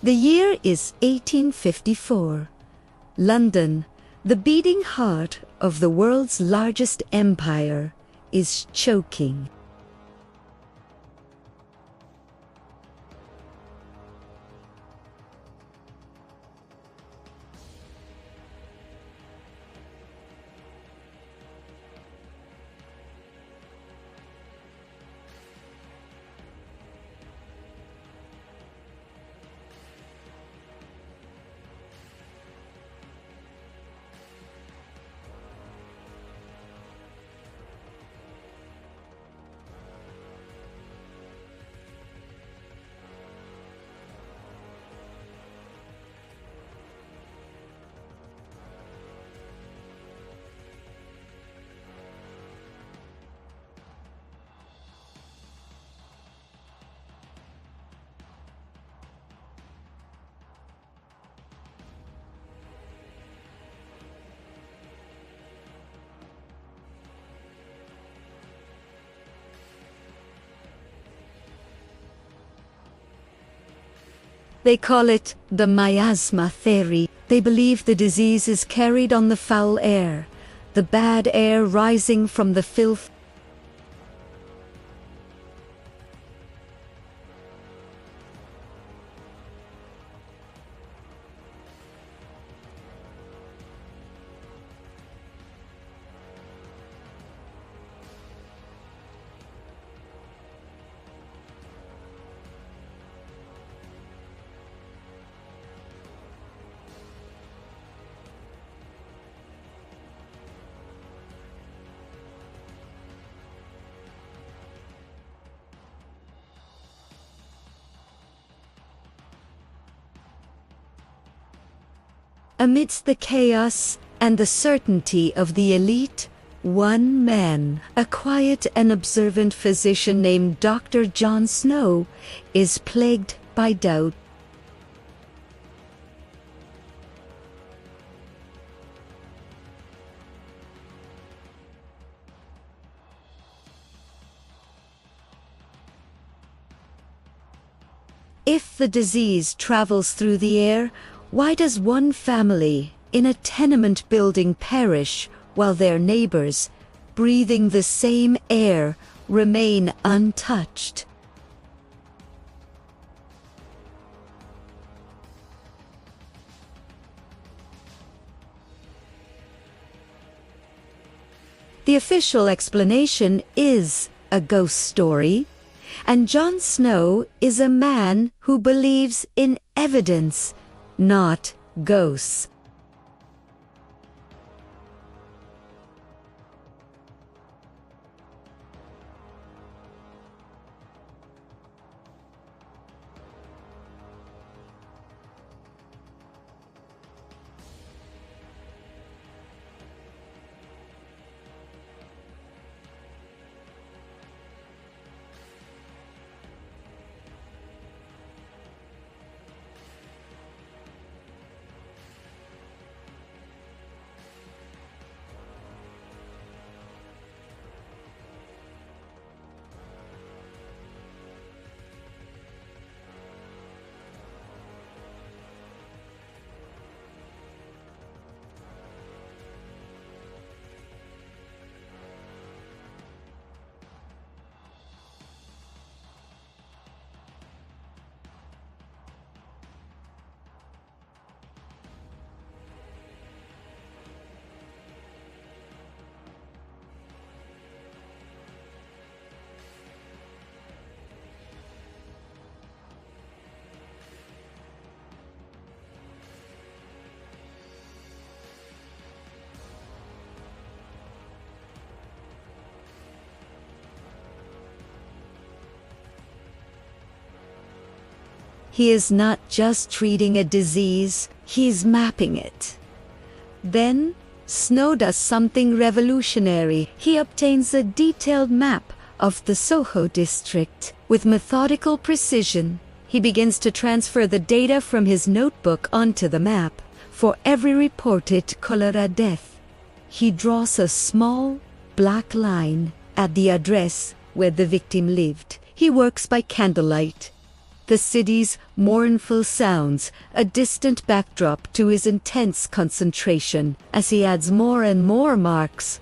The year is 1854. London, the beating heart of the world's largest empire, is choking. They call it the miasma theory. They believe the disease is carried on the foul air, the bad air rising from the filth. Amidst the chaos and the certainty of the elite, one man, a quiet and observant physician named Dr. John Snow, is plagued by doubt. If the disease travels through the air, why does one family in a tenement building perish while their neighbors, breathing the same air, remain untouched? The official explanation is a ghost story, and John Snow is a man who believes in evidence, not ghosts. He is not just treating a disease, he's mapping it. Then, Snow does something revolutionary. He obtains a detailed map of the Soho district. With methodical precision, he begins to transfer the data from his notebook onto the map. For every reported cholera death, he draws a small, black line at the address where the victim lived. He works by candlelight. the city's mournful sounds, a distant backdrop to his intense concentration. As he adds more and more marks,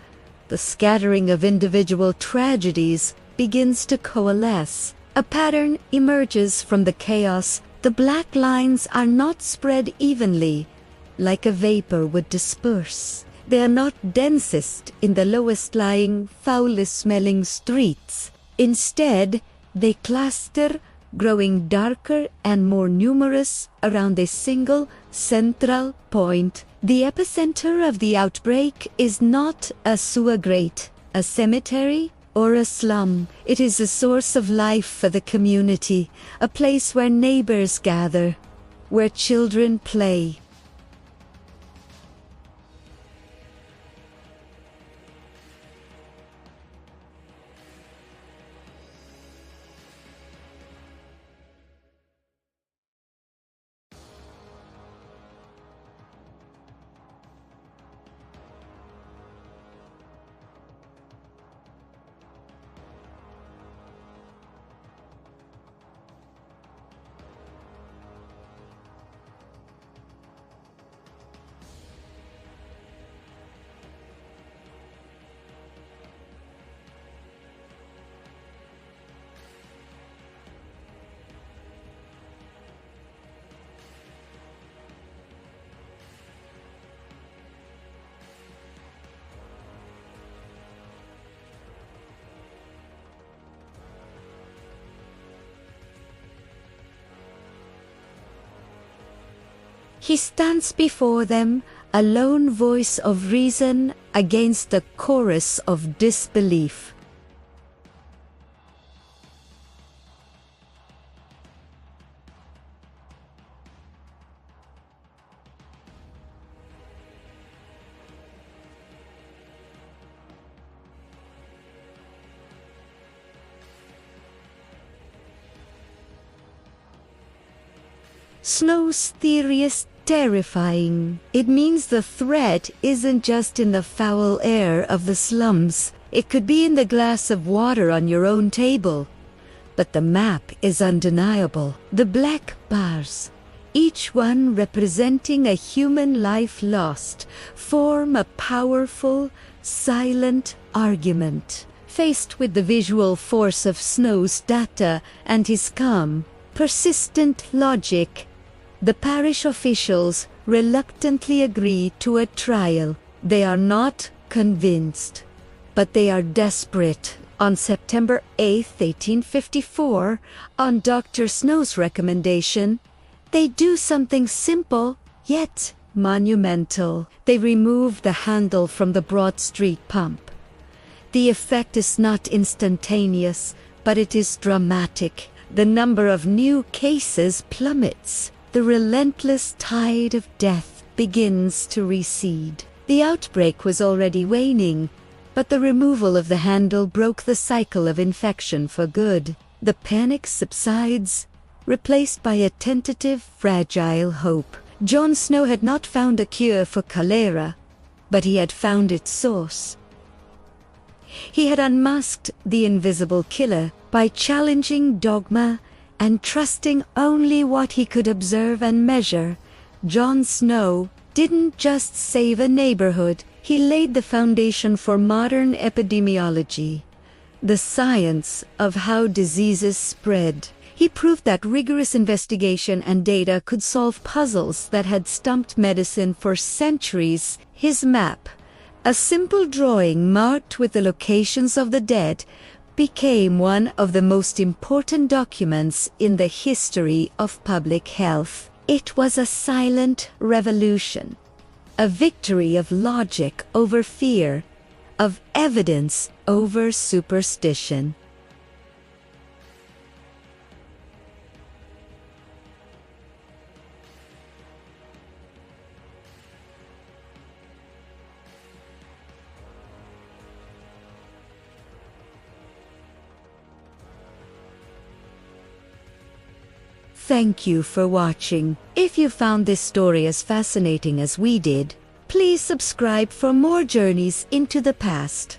the scattering of individual tragedies begins to coalesce. A pattern emerges from the chaos. The black lines are not spread evenly, like a vapor would disperse. They are not densest in the lowest-lying, foulest-smelling streets. Instead, they cluster, growing darker and more numerous around a single central point. The epicenter of the outbreak is not a sewer grate, a cemetery, or a slum. It is a source of life for the community, a place where neighbors gather, where children play. He stands before them, a lone voice of reason against the chorus of disbelief. Snow's theory is terrifying. It means the threat isn't just in the foul air of the slums. It could be in the glass of water on your own table. But the map is undeniable. The black bars, each one representing a human life lost, form a powerful, silent argument. Faced with the visual force of Snow's data and his calm, persistent logic, the parish officials reluctantly agree to a trial. They are not convinced, but they are desperate. On September 8, 1854, on Dr. Snow's recommendation, they do something simple, yet monumental. They remove the handle from the Broad Street pump. The effect is not instantaneous, but it is dramatic. The number of new cases plummets. The relentless tide of death begins to recede. The outbreak was already waning, but the removal of the handle broke the cycle of infection for good. The panic subsides, replaced by a tentative, fragile hope. John Snow had not found a cure for cholera, but he had found its source. He had unmasked the invisible killer by challenging dogma and trusting only what he could observe and measure. John Snow didn't just save a neighborhood, he laid the foundation for modern epidemiology, the science of how diseases spread. He proved that rigorous investigation and data could solve puzzles that had stumped medicine for centuries. His map, a simple drawing marked with the locations of the dead, became one of the most important documents in the history of public health. It was a silent revolution, a victory of logic over fear, of evidence over superstition. Thank you for watching. If you found this story as fascinating as we did, please subscribe for more journeys into the past.